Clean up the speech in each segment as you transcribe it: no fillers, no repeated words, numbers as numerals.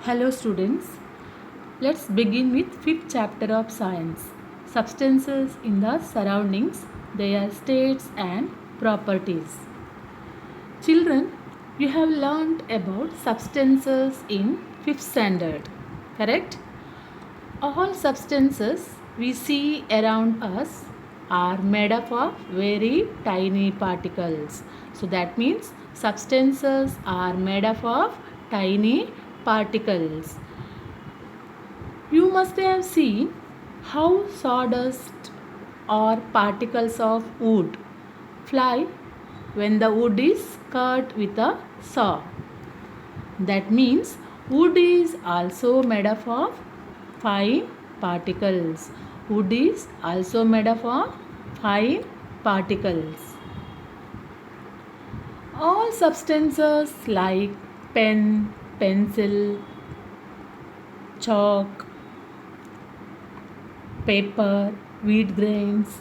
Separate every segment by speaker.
Speaker 1: Hello students, let's begin with fifth chapter of science. Substances in the surroundings, their states and properties. Children, you have learned about substances in fifth standard, correct? All substances we see around us are made up of very tiny particles. So that means substances are made up of tiny particles. You must have seen how sawdust or particles of wood fly when the wood is cut with a saw. That means wood is also made up of fine particles. Wood is also made up of fine particles. All substances like pen, pencil, chalk, paper, wheat grains,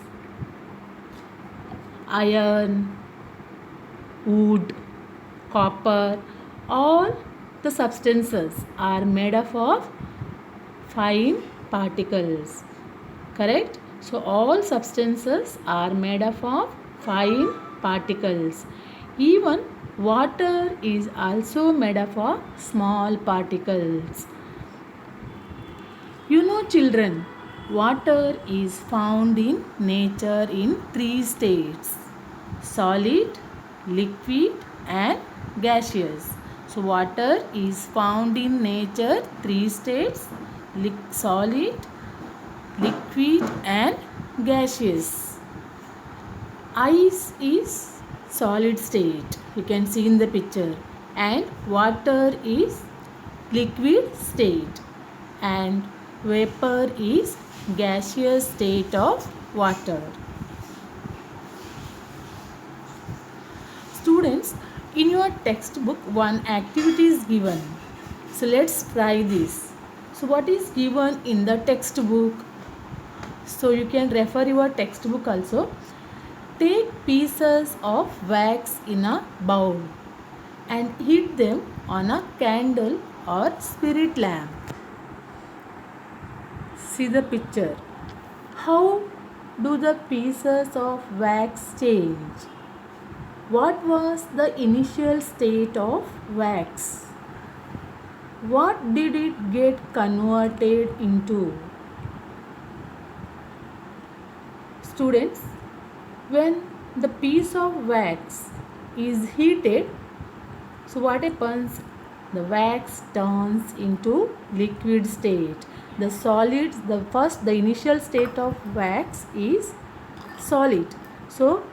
Speaker 1: iron, wood, copper, all the substances are made up of fine particles. Correct? So all substances are made up of fine particles. Even water is also made up of small particles. You know children, water is found in nature in three states: solid, liquid and gaseous. So water is found in nature three states: solid, liquid and gaseous. Ice is solid state, you can see in the picture, and water is liquid state, and vapor is gaseous state of water. Students, in your textbook one activity is given. So let's try this. So what is given in the textbook? So you can refer your textbook also. Take pieces of wax in a bowl and heat them on a candle or spirit lamp. See the picture. How do the pieces of wax change? What was the initial state of wax? What did it get converted into? Students, when the piece of wax is heated, so what happens? The wax turns into liquid state. The solids, the initial state of wax is solid. So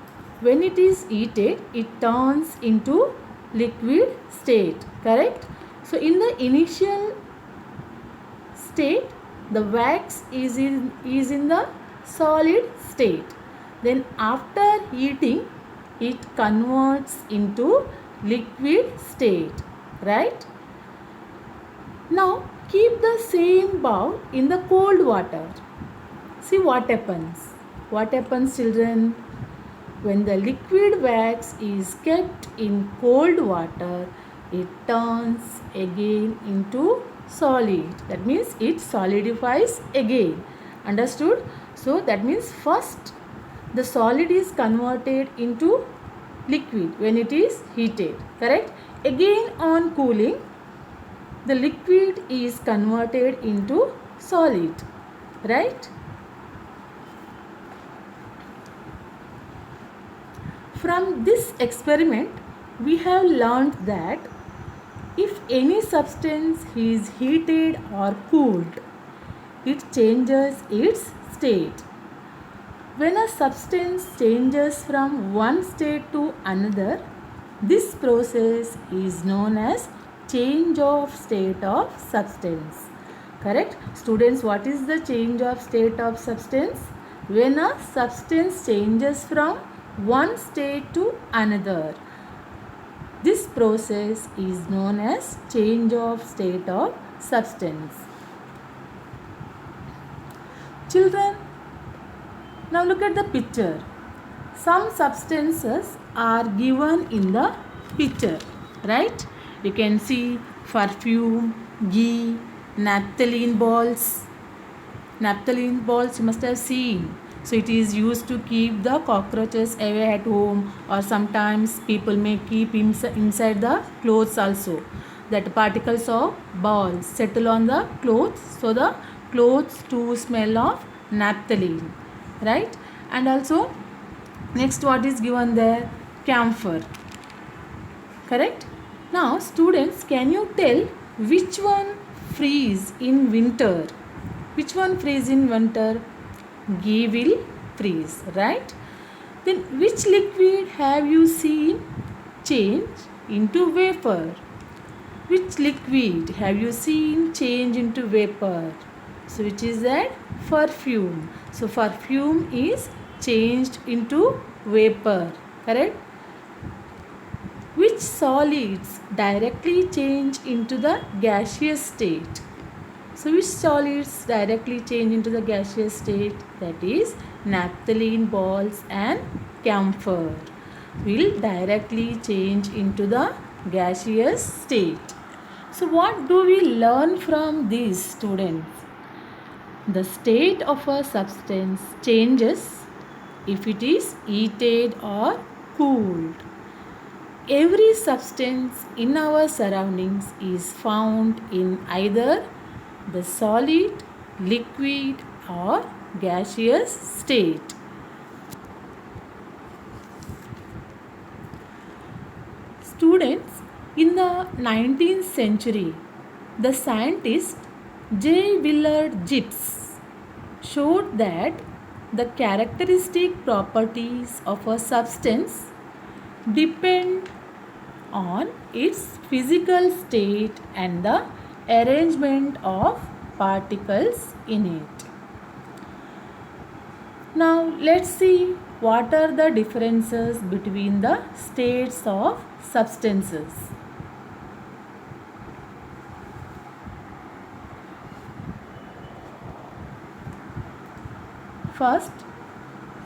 Speaker 1: when it is heated, it turns into liquid state, correct? So in the initial state, the wax is in the solid state. Then after heating, it converts into liquid state, right? Now keep the same bowl in the cold water. See what happens. What happens, children? When the liquid wax is kept in cold water, it turns again into solid. That means it solidifies again. Understood? So that means first the solid is converted into liquid when it is heated. Correct? Again on cooling, the liquid is converted into solid. Right? From this experiment, we have learned that if any substance is heated or cooled, it changes its state. When a substance changes from one state to another, this process is known as change of state of substance. Correct? Students, what is the change of state of substance? When a substance changes from one state to another. This process is known as change of state of substance. Children, now look at the picture. Some substances are given in the picture, right? You can see perfume, ghee, naphthalene balls. Naphthalene balls you must have seen. So it is used to keep the cockroaches away at home, or sometimes people may keep inside the clothes also. That particles of balls settle on the clothes, so the clothes too smell of naphthalene, right? And also next what is given there? Camphor, correct? Now students, can you tell which one freeze in winter? Which one freeze in winter? Ghee will freeze, right? Then which liquid have you seen change into vapor? Which liquid have you seen change into vapor? So which is that? Perfume. So perfume is changed into vapor, correct? Which solids directly change into the gaseous state? So which solids directly change into the gaseous state? That is naphthalene balls and camphor will directly change into the gaseous state. So what do we learn from these, students? The state of a substance changes if it is heated or cooled. Every substance in our surroundings is found in either the solid, liquid or gaseous state. Students, in the 19th century, the scientist J. Willard Gibbs showed that the characteristic properties of a substance depend on its physical state and the arrangement of particles in it. Now let's see what are the differences between the states of substances. First,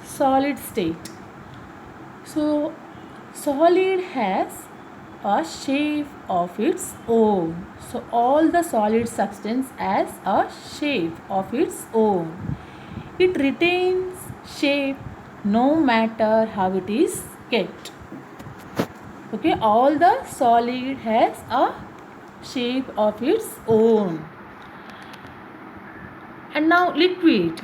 Speaker 1: solid state. So solid has a shape of its own. So all the solid substance has a shape of its own. It retains shape no matter how it is kept. Okay, all the solid has a shape of its own. And now liquid.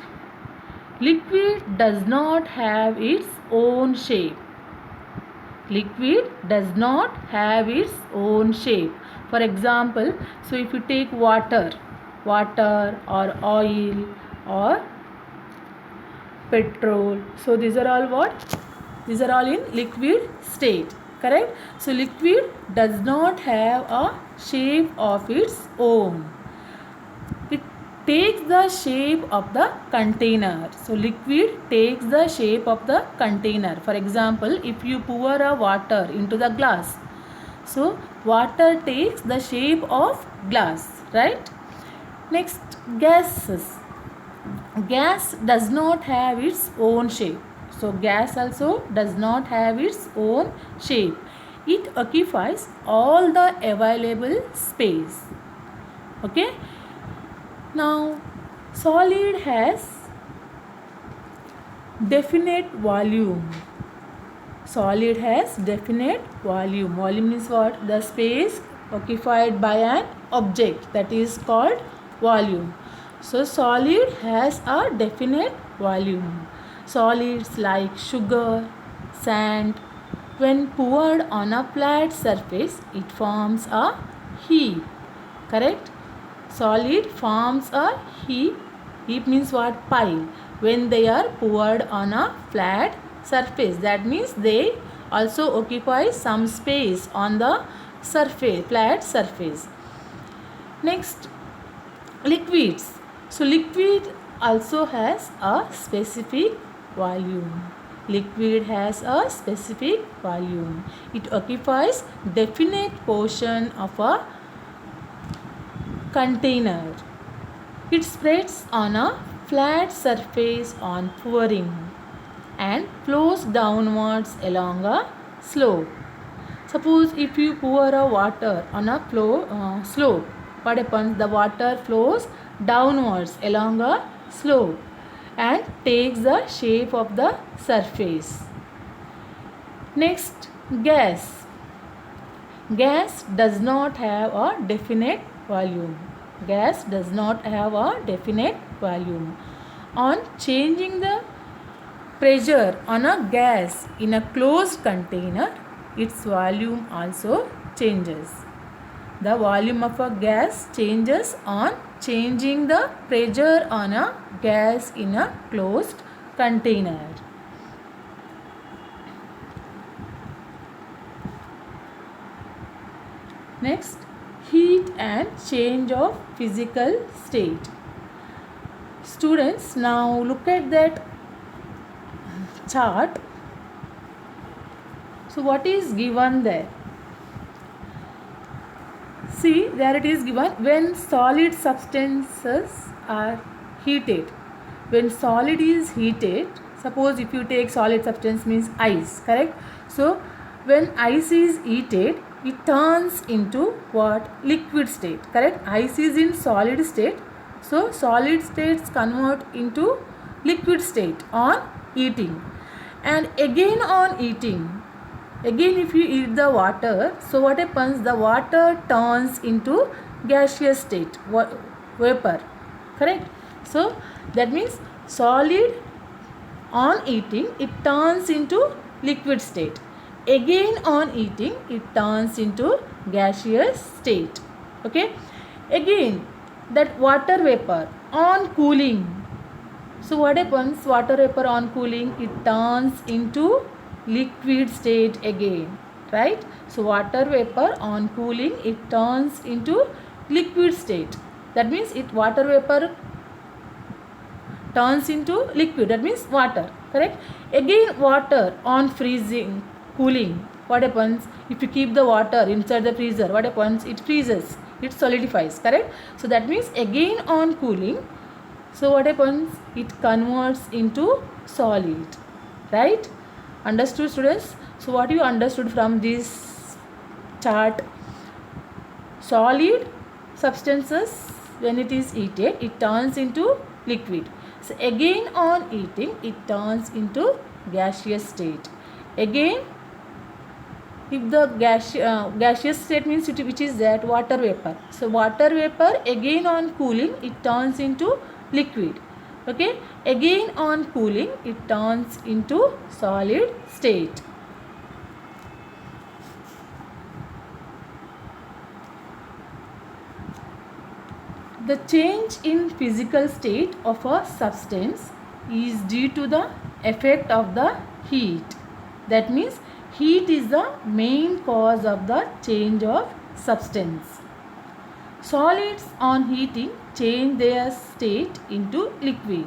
Speaker 1: Liquid does not have its own shape. Liquid does not have its own shape. For example, so if you take water or oil or petrol, so these are all what? These are all in liquid state, correct? So liquid does not have a shape of its own. It takes the shape of the container. So liquid takes the shape of the container. For example, if you pour a water into the glass, so water takes the shape of glass, right? Next, gases. Gas does not have its own shape. So gas also does not have its own shape. It occupies all the available space. Okay. Now, solid has definite volume. Solid has definite volume. Volume means what? The space occupied by an object, that is called volume. So solid has a definite volume. Solids like sugar, sand, when poured on a flat surface, it forms a heap. Correct? Solid forms a heap. Heap means what? Pile. When they are poured on a flat surface, that means they also occupy some space on the surface, flat surface. Next, liquids. So liquid also has a specific volume. Liquid has a specific volume. It occupies definite portion of a container. It spreads on a flat surface on pouring and flows downwards along a slope. Suppose if you pour a water on a slope, what happens? The water flows downwards along a slope and takes the shape of the surface. Next, gas. Gas does not have a definite volume. Gas does not have a definite volume. On changing the pressure on a gas in a closed container, its volume also changes. The volume of a gas changes on changing the pressure on a gas in a closed container. Next, heat and change of physical state. Students, now look at that chart. So what is given there? See, there it is given when solid substances are heated. When solid is heated, suppose if you take solid substance means ice, correct? So when ice is heated, it turns into what? Liquid state, correct? Ice is in solid state, so solid states convert into liquid state on heating. And again on heating, again if you heat the water, so what happens? The water turns into gaseous state, vapor, correct? So that means solid on heating, it turns into liquid state. Again on heating, it turns into gaseous state. Okay. Again, that water vapor on cooling. So what happens? Water vapor on cooling, it turns into liquid state again. Right. So water vapor on cooling, it turns into liquid state. That means water vapor turns into liquid, that means water, correct? Again water on freezing, cooling, what happens? If you keep the water inside the freezer, what happens? It freezes, it solidifies, correct? So that means again on cooling, so what happens? It converts into solid, right? Understood, students? So what you understood from this chart? Solid substances, when it is heated, it turns into liquid. So again on heating, it turns into gaseous state. Again, if the gaseous state means which is that water vapor. So water vapor again on cooling, it turns into liquid. Okay. Again on cooling, it turns into solid state. The change in physical state of a substance is due to the effect of the heat. That means heat is the main cause of the change of substance. Solids on heating change their state into liquid.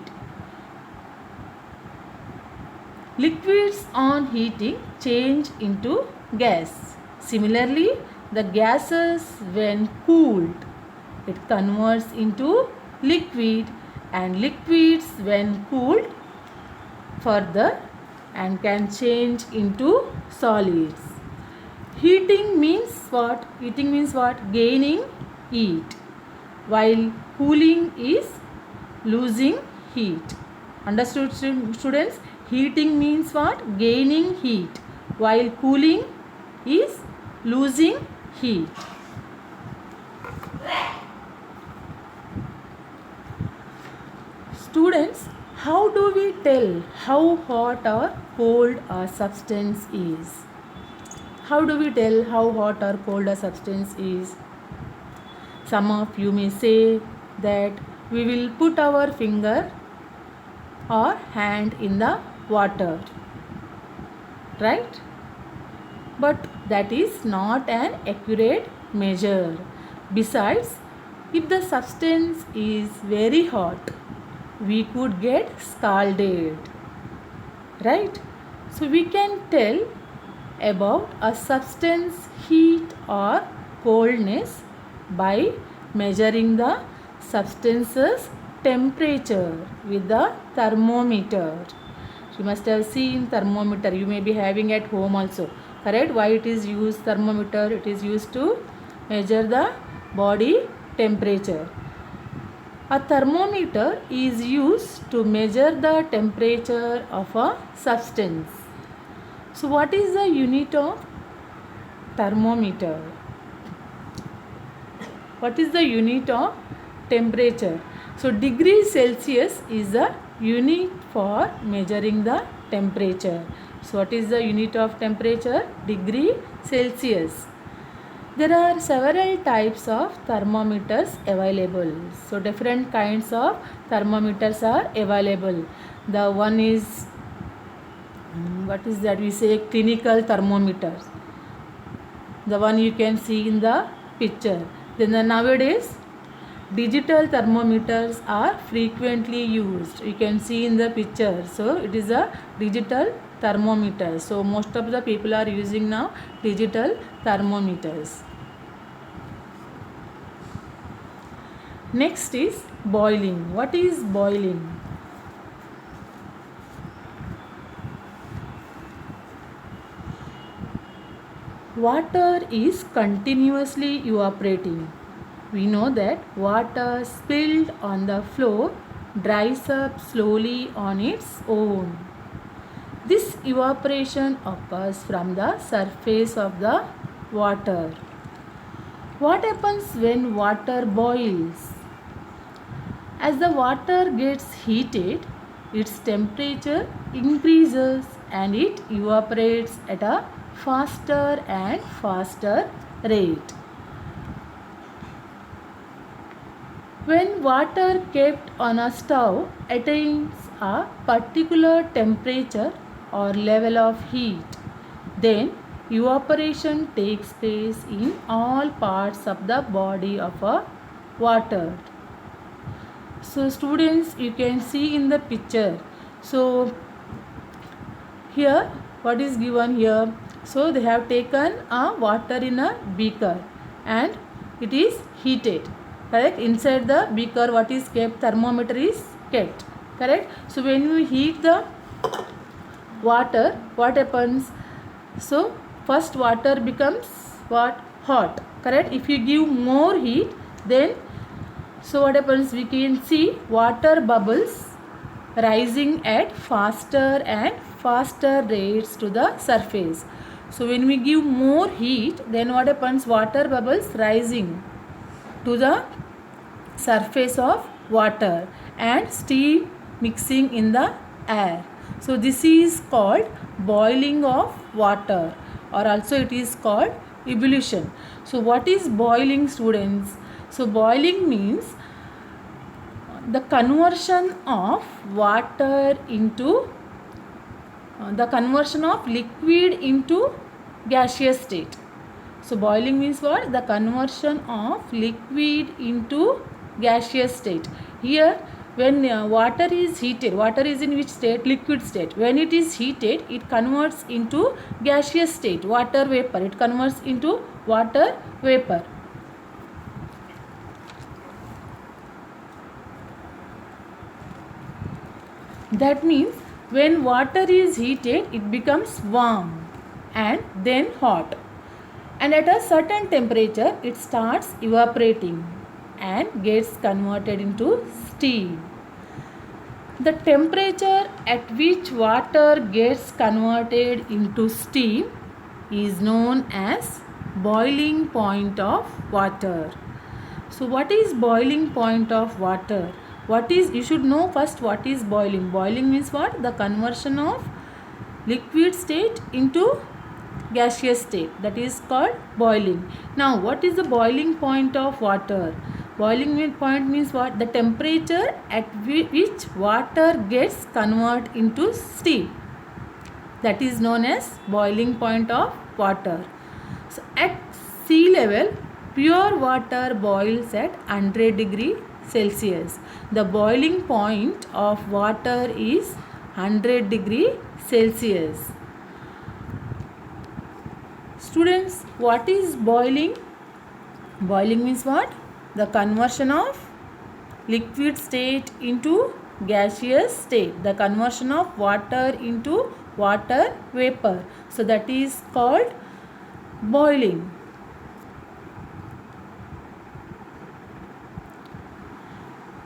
Speaker 1: Liquids on heating change into gas. Similarly, the gases when cooled, it converts into liquid, and liquids when cooled further and can change into solids. Heating means what? Heating means what? Gaining heat, while cooling is losing heat. Understood, students? Heating means what? Gaining heat, while cooling is losing heat. Students, how do we tell how hot or cold a substance is? How do we tell how hot or cold a substance is? Some of you may say that we will put our finger or hand in the water, right? But that is not an accurate measure. Besides, if the substance is very hot, we could get scalded, right? So we can tell about a substance heat or coldness by measuring the substance's temperature with the thermometer. You must have seen thermometer, you may be having at home also, Correct? Why it is used thermometer? It is used to measure the body temperature. A thermometer is used to measure the temperature of a substance. So what is the unit of thermometer? What is the unit of temperature? So degree Celsius is the unit for measuring the temperature. So what is the unit of temperature? Degree Celsius. There are several types of thermometers available. So different kinds of thermometers are available. The one is, what is that? We say clinical thermometers. The one you can see in the picture. Then nowadays digital thermometers are frequently used. You can see in the picture. So it is a digital thermometer. So most of the people are using now digital thermometers. Next is boiling. What is boiling? Water is continuously evaporating. We know that water spilled on the floor dries up slowly on its own. This evaporation occurs from the surface of the water. What happens when water boils? As the water gets heated, its temperature increases and it evaporates at a faster and faster rate. When water kept on a stove attains a particular temperature or level of heat, then evaporation takes place in all parts of the body of a water. So students, you can see in the picture. So here what is given here? So they have taken a water in a beaker and it is heated. Correct? Inside the beaker what is kept? Thermometer is kept. Correct? So when you heat the water, what happens? So first water becomes what? Hot. Correct? If you give more heat, then so what happens? We can see water bubbles rising at faster and faster rates to the surface. So when we give more heat, then what happens? Water bubbles rising to the surface of water and steam mixing in the air. So this is called boiling of water, or also it is called ebullition. So what is boiling, students? So boiling means the conversion of water into the conversion of liquid into gaseous state. So boiling means what? The conversion of liquid into gaseous state. Here when water is heated, water is in which state? Liquid state. When it is heated, it converts into gaseous state, water vapor. It converts into water vapor. That means when water is heated, it becomes warm and then hot. And at a certain temperature, it starts evaporating and gets converted into steam. The temperature at which water gets converted into steam is known as boiling point of water. So what is boiling point of water? What is, you should know first what is boiling. Boiling means what? The conversion of liquid state into gaseous state. That is called boiling. Now what is the boiling point of water? Boiling point means what? The temperature at which water gets converted into steam. That is known as boiling point of water. So at sea level, pure water boils at 100 degree Celsius. The boiling point of water is 100 degree Celsius. Students, what is boiling? Boiling means what? The conversion of liquid state into gaseous state. The conversion of water into water vapor. So that is called boiling.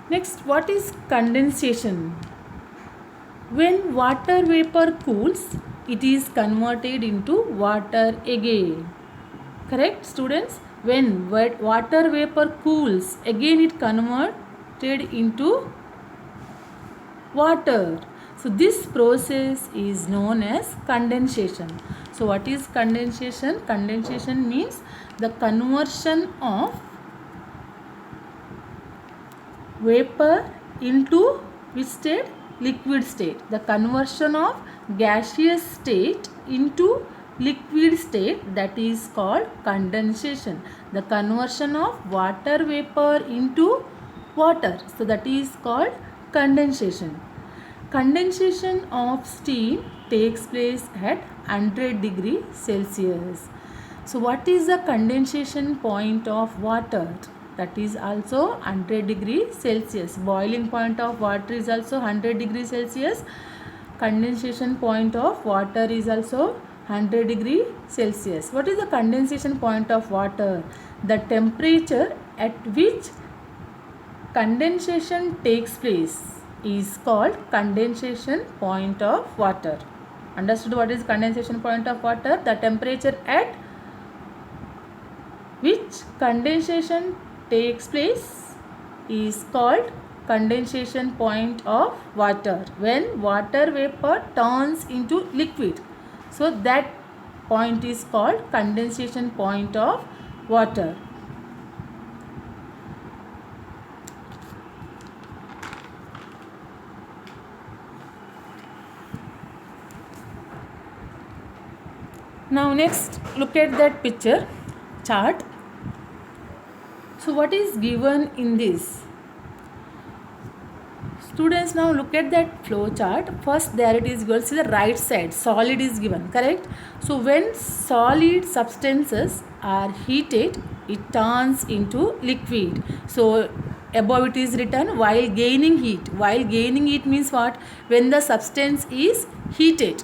Speaker 1: Next, what is condensation? When water vapor cools, it is converted into water again. Correct, students? When water vapor cools, again it converted into water. So this process is known as condensation. So what is condensation? Condensation means the conversion of vapor into which state? Liquid state. The conversion of gaseous state into liquid state, that is called condensation. The conversion of water vapor into water, so that is called condensation. Condensation of steam takes place at 100 degree Celsius. So what is the condensation point of water? That is also 100 degree Celsius. Boiling point of water is also 100 degree Celsius. Condensation point of water is also 100 degree Celsius. What is the condensation point of water? The temperature at which condensation takes place is called condensation point of water. Understood what is condensation point of water? The temperature at which condensation takes place is called condensation point of water. When water vapor turns into liquid, so that point is called condensation point of water. Now next, look at that picture chart. So what is given in this? Students, now look at that flow chart. First there it is given, see the right side, solid is given, correct? So when solid substances are heated, it turns into liquid. So above it is written while gaining heat. While gaining heat means what? When the substance is heated.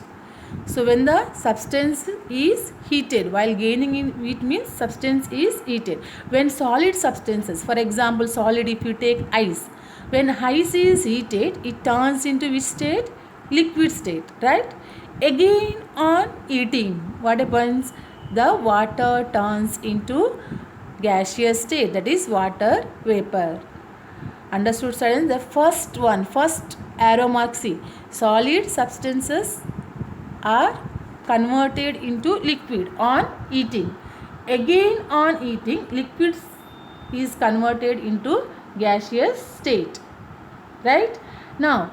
Speaker 1: So when the substance is heated, while gaining in heat means substance is heated. When solid substances, for example solid, if you take ice, when ice is heated, it turns into which state? Liquid state, right? Again on heating, what happens? The water turns into gaseous state, that is water vapor. Understood, students? The first one, first arrow mark, see, solid substances are converted into liquid on heating. Again on heating, liquid is converted into gaseous state, right? Now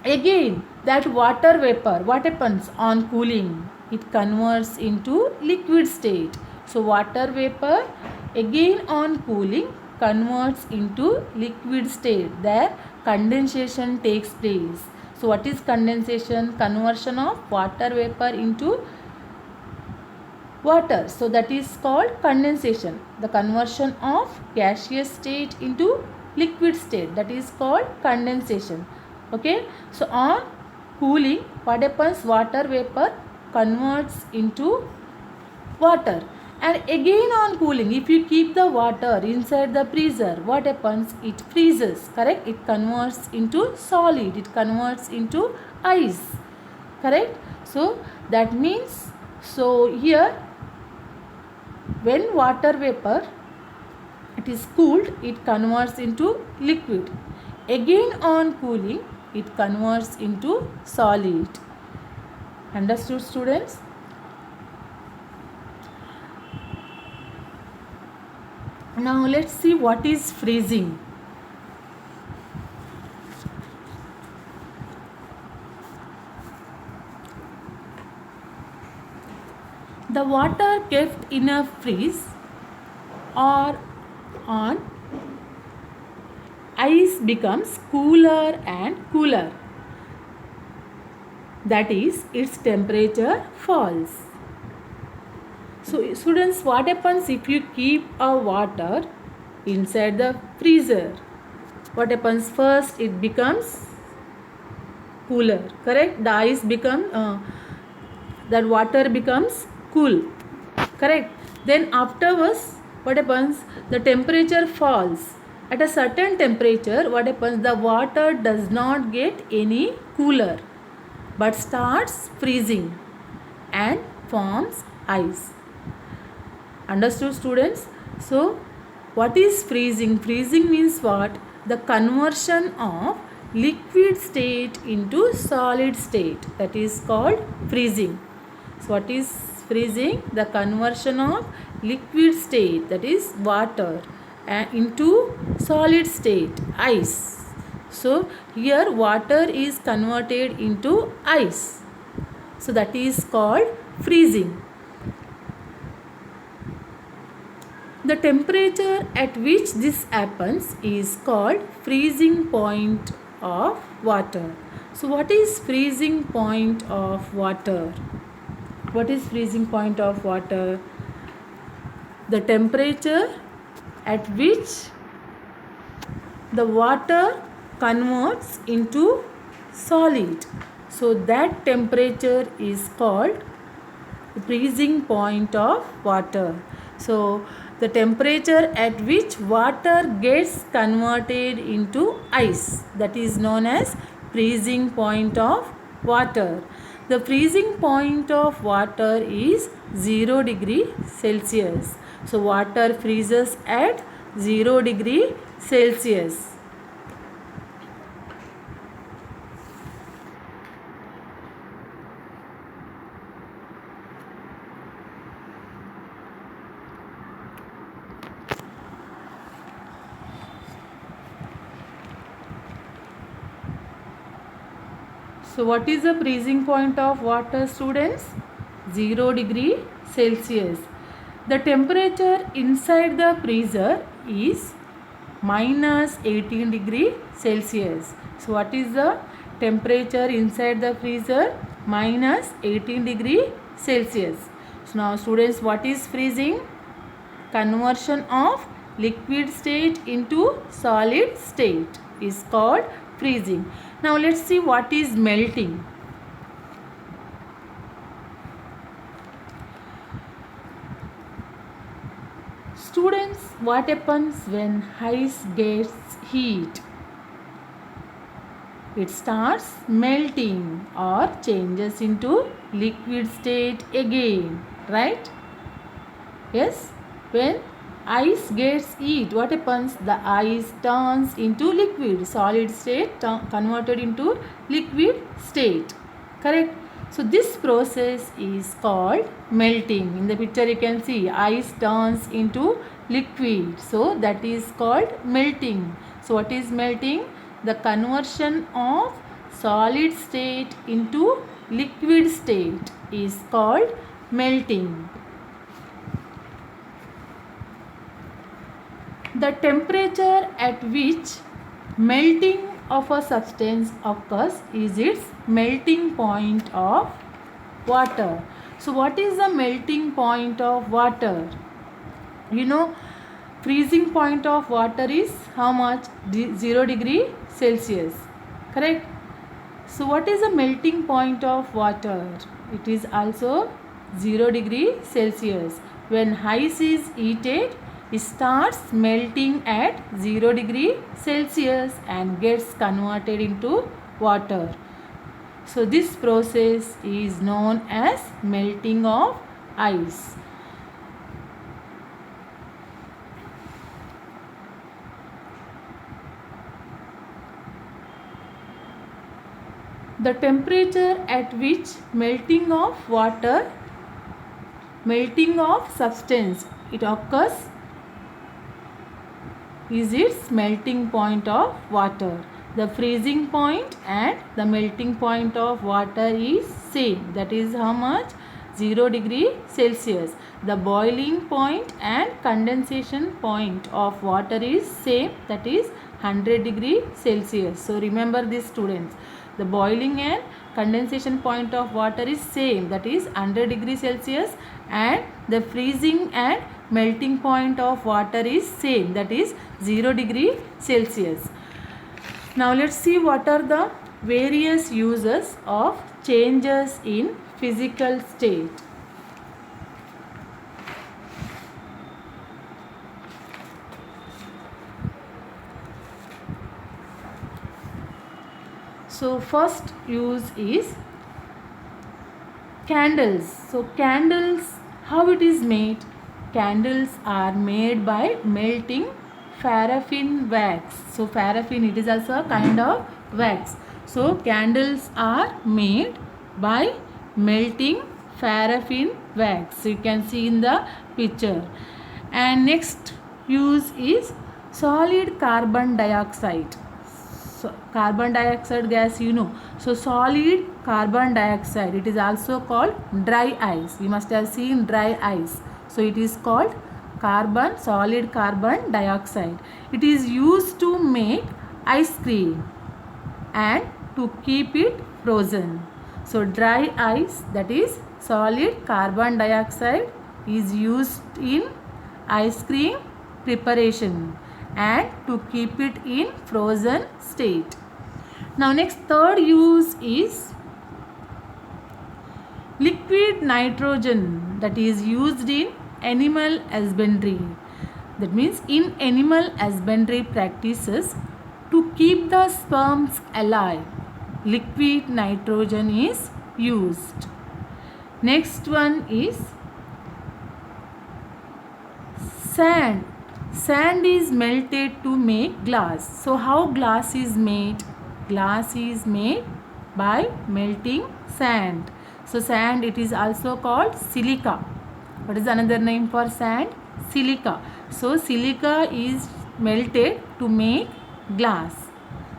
Speaker 1: again that water vapor, what happens on cooling? It converts into liquid state. So water vapor again on cooling converts into liquid state. There condensation takes place. So what is condensation? Conversion of water vapor into water. So that is called condensation. The conversion of gaseous state into liquid state, that is called condensation. Okay. So on cooling, what happens? Water vapor converts into water. And again on cooling, if you keep the water inside the freezer, what happens? It freezes, correct? It converts into solid, it converts into ice, correct? So that means, so here when water vapor it is cooled, it converts into liquid. Again on cooling, it converts into solid. Understood, students? Now let's see what is freezing. The water kept in a freeze or on ice becomes cooler and cooler. That is, its temperature falls. So students, what happens if you keep a water inside the freezer? What happens? First it becomes cooler. Correct? The ice become that water becomes cool. Correct? Then afterwards, what happens? The temperature falls. At a certain temperature, what happens? The water does not get any cooler but starts freezing and forms ice. Understood, students? So what is freezing? Freezing means what? The conversion of liquid state into solid state. That is called freezing. So what is freezing? The conversion of liquid state, that is water, into solid state, ice. So here water is converted into ice. So that is called freezing. The temperature at which this happens is called freezing point of water. So what is freezing point of water? What is freezing point of water? The temperature at which the water converts into solid. So that temperature is called the freezing point of water. So the temperature at which water gets converted into ice, that is known as freezing point of water. The freezing point of water is 0 degree Celsius. So water freezes at 0 degree Celsius. So what is the freezing point of water, students? 0 degree Celsius. The temperature inside the freezer is minus 18 degree Celsius. So what is the temperature inside the freezer? Minus 18 degree Celsius. So now students, what is freezing? Conversion of liquid state into solid state is called freezing. Now let's see what is melting. Students, what happens when ice gets heat? It starts melting or changes into liquid state again, right? Yes, when ice gets heat, what happens? The ice turns into liquid, solid state converted into liquid state. Correct? So this process is called melting. In the picture you can see ice turns into liquid. So that is called melting. So what is melting? The conversion of solid state into liquid state is called melting. The temperature at which melting of a substance occurs is its melting point of water. So what is the melting point of water? You know, freezing point of water is how much? 0 degree Celsius. Correct? So what is the melting point of water? It is also 0 degree Celsius. When ice is heated, it starts melting at 0 degree Celsius and gets converted into water. So this process is known as melting of ice. The temperature at which melting of substance it occurs is its melting point of water. The freezing point and the melting point of water is same. That is how much? 0 degree Celsius. The boiling point and condensation point of water is same. That is 100 degree Celsius. So remember this, students. The boiling and condensation point of water is same. That is 100 degree Celsius. And the freezing and melting point of water is same. That is 0 degree Celsius. Now let's see what are the various uses of changes in physical state. So first use is candles. So candles, how it is made? Candles are made by melting paraffin wax. So paraffin, it is also a kind of wax. So candles are made by melting paraffin wax. So you can see in the picture. And next use is solid carbon dioxide. So carbon dioxide gas, you know. So solid carbon dioxide, it is also called dry ice. You must have seen dry ice. So it is called solid carbon dioxide. It is used to make ice cream and to keep it frozen. So dry ice, that is solid carbon dioxide, is used in ice cream preparation and to keep it in frozen state. Now next, third use is liquid nitrogen, that is used in animal husbandry. That means in animal husbandry practices, to keep the sperms alive, liquid nitrogen is used. Next one is sand. Sand is melted to make glass. So how glass is made? Glass is made by melting sand. So sand, it is also called silica. What is another name for sand? Silica. So silica is melted to make glass.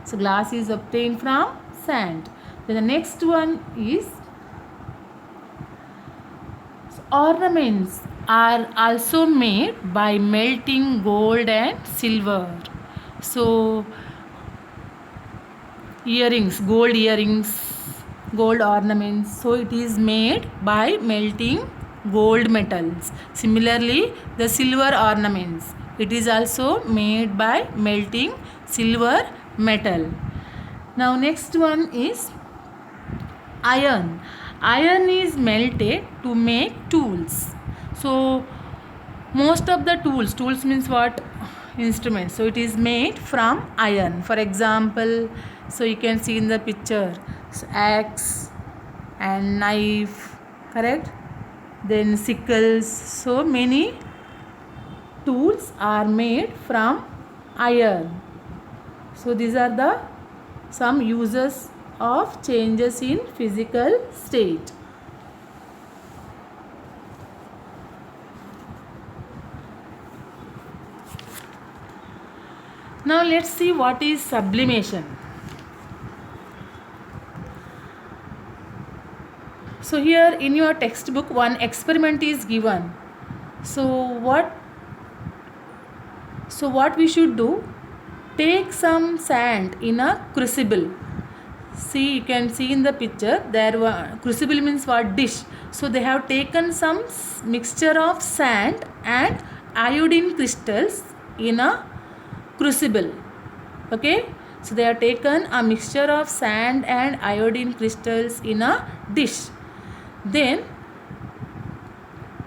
Speaker 1: So glass is obtained from sand. Then the next one is ornaments are also made by melting gold and silver. So earrings, gold ornaments, so it is made by melting gold metals. Similarly, the silver ornaments, it is also made by melting silver metal. Now next one is iron. Iron is melted to make tools. So most of the tools means what? Instruments. So it is made from iron. For example, so you can see in the picture, so axe and knife, correct? Then sickles. So many tools are made from iron. So these are the some uses of changes in physical state. Now let's see what is sublimation. So here in your textbook one experiment is given. So what we should do? Take some sand in a crucible. See, you can see in the picture there, crucible means what? Dish. So they have taken some mixture of sand and iodine crystals in a crucible. Okay, so they have taken a mixture of sand and iodine crystals in a dish. Then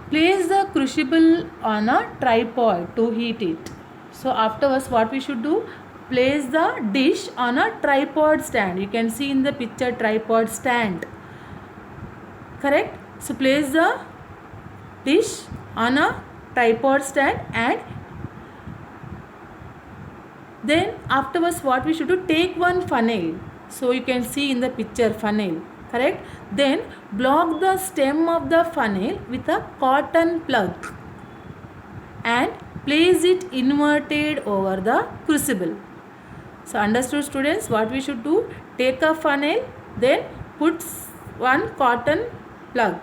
Speaker 1: place the crucible on a tripod to heat it. So afterwards what we should do? Place the dish on a tripod stand. You can see in the picture tripod stand, correct? So place the dish on a tripod stand, and then afterwards what we should do? Take one funnel. So you can see in the picture funnel, correct? Then block the stem of the funnel with a cotton plug and place it inverted over the crucible. So understood students, what we should do? Take a funnel, then put one cotton plug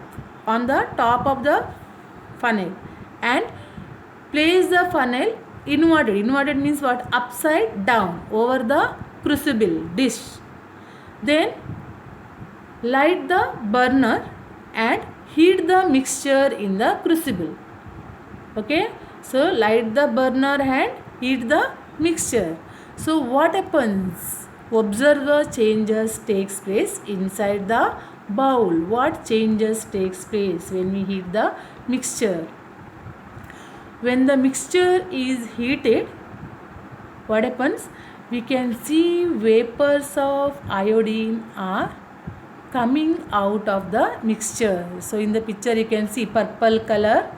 Speaker 1: on the top of the funnel and place the funnel inverted. Inverted means what? Upside down over the crucible dish. Then light the burner and heat the mixture in the crucible. Okay, so light the burner and heat the mixture. So what happens? observe the changes takes place inside the bowl. What changes takes place when we heat the mixture? When the mixture is heated, what happens? We can see vapors of iodine are coming out of the mixture. So in the picture you can see purple color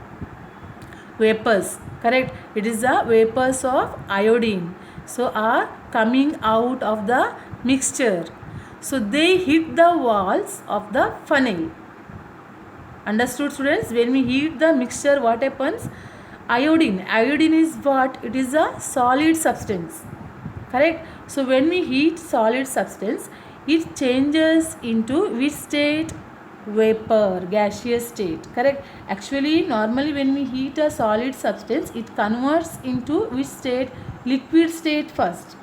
Speaker 1: vapors, correct? It is the vapors of iodine, so are coming out of the mixture. So they hit the walls of the funnel. Understood, students? When we heat the mixture, what happens? Iodine is what? It is a solid substance, correct? So when we heat solid substance, it changes into which state? Vapor, gaseous state, correct? Actually, normally when we heat a solid substance, it converts into which state? Liquid state first,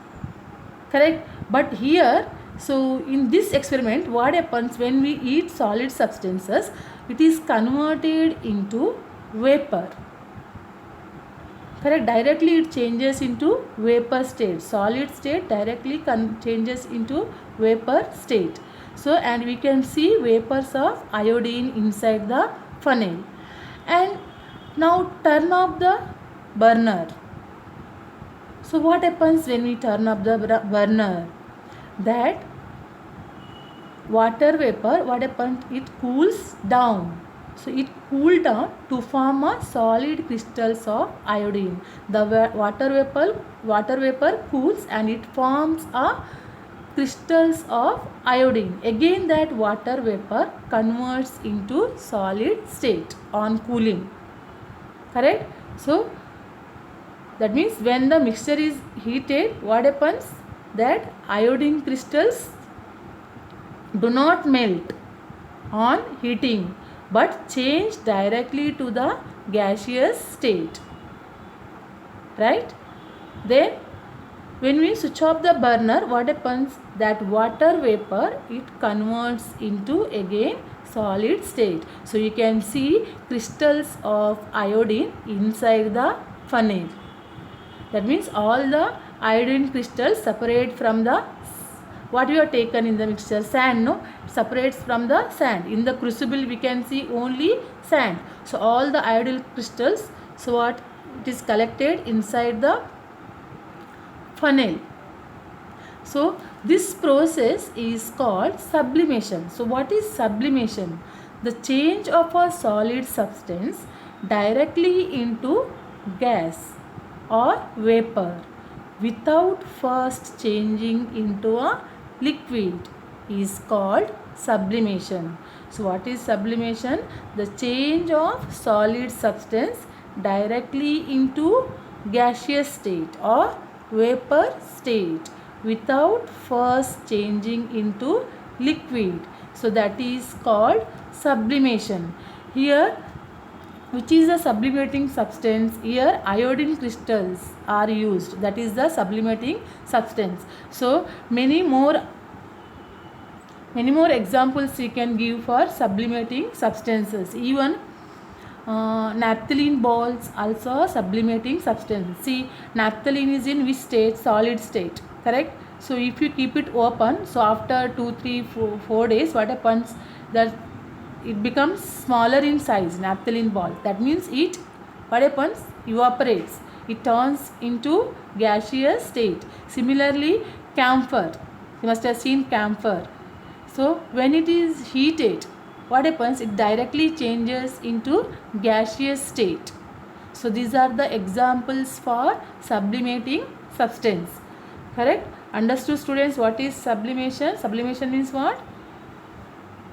Speaker 1: correct? But here, so in this experiment, what happens when we heat solid substances? It is converted into vapor, correct? Directly it changes into vapor state. Solid state directly changes into vapor state. So, and we can see vapors of iodine inside the funnel. And now turn off the burner. So what happens when we turn off the burner? That water vapor, what happens? It cools down. So it cooled down to form a solid crystals of iodine. The water vapor cools and it forms a crystals of iodine. Again that water vapor converts into solid state on cooling, correct? So that means when the mixture is heated, what happens? That iodine crystals do not melt on heating but change directly to the gaseous state, right? Then when we switch off the burner, what happens? That water vapor, it converts into again solid state. So you can see crystals of iodine inside the funnel. That means all the iodine crystals separate from the what we have taken in the mixture, sand, no? Separates from the sand. In the crucible we can see only sand. So all the iodine crystals, so what? It is collected inside the funnel. So this process is called sublimation. So what is sublimation? The change of a solid substance directly into gas or vapor without first changing into a liquid is called sublimation. So what is sublimation? The change of solid substance directly into gaseous state or vapor state without first changing into liquid. So that is called sublimation. Here, which is a sublimating substance? Here iodine crystals are used, that is the sublimating substance. So many more examples we can give for sublimating substances. Even naphthalene balls also sublimating substance. See, naphthalene is in which state? Solid state, correct? So if you keep it open, so after 2, 3, 4 days, what happens? That it becomes smaller in size, naphthalene ball. That means it, what happens? Evaporates. It turns into gaseous state. Similarly, camphor. You must have seen camphor. So when it is heated, what happens? It directly changes into gaseous state. So these are the examples for sublimating substance, correct? Understood, students, what is sublimation? Sublimation means what?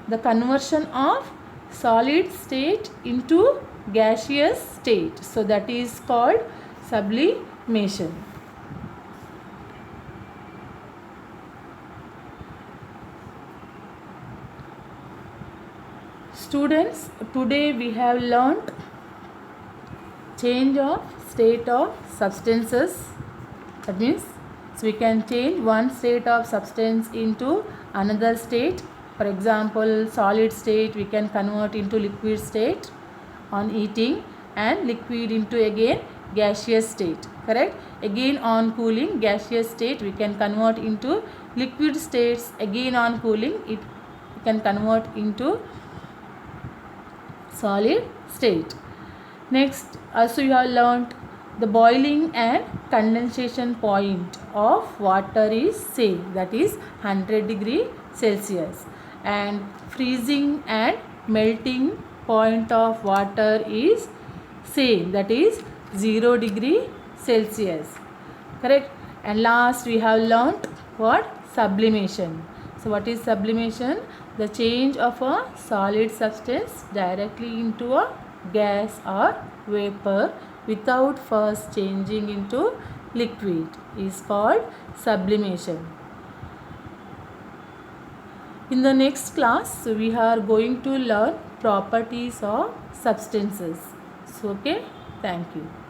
Speaker 1: The conversion of solid state into gaseous state. So that is called sublimation. Students, today we have learnt change of state of substances. That means, so we can change one state of substance into another state. For example, solid state we can convert into liquid state on heating, and liquid into again gaseous state, correct? Again on cooling, gaseous state we can convert into liquid states. Again on cooling, it can convert into solid state. Next, also you have learnt the boiling and condensation point of water is same, that is 100 degree Celsius, and freezing and melting point of water is same, that is 0 degree Celsius, correct? And last we have learnt what? Sublimation. So what is sublimation? The change of a solid substance directly into a gas or vapor without first changing into liquid is called sublimation. In the next class, we are going to learn properties of substances. So, okay, thank you.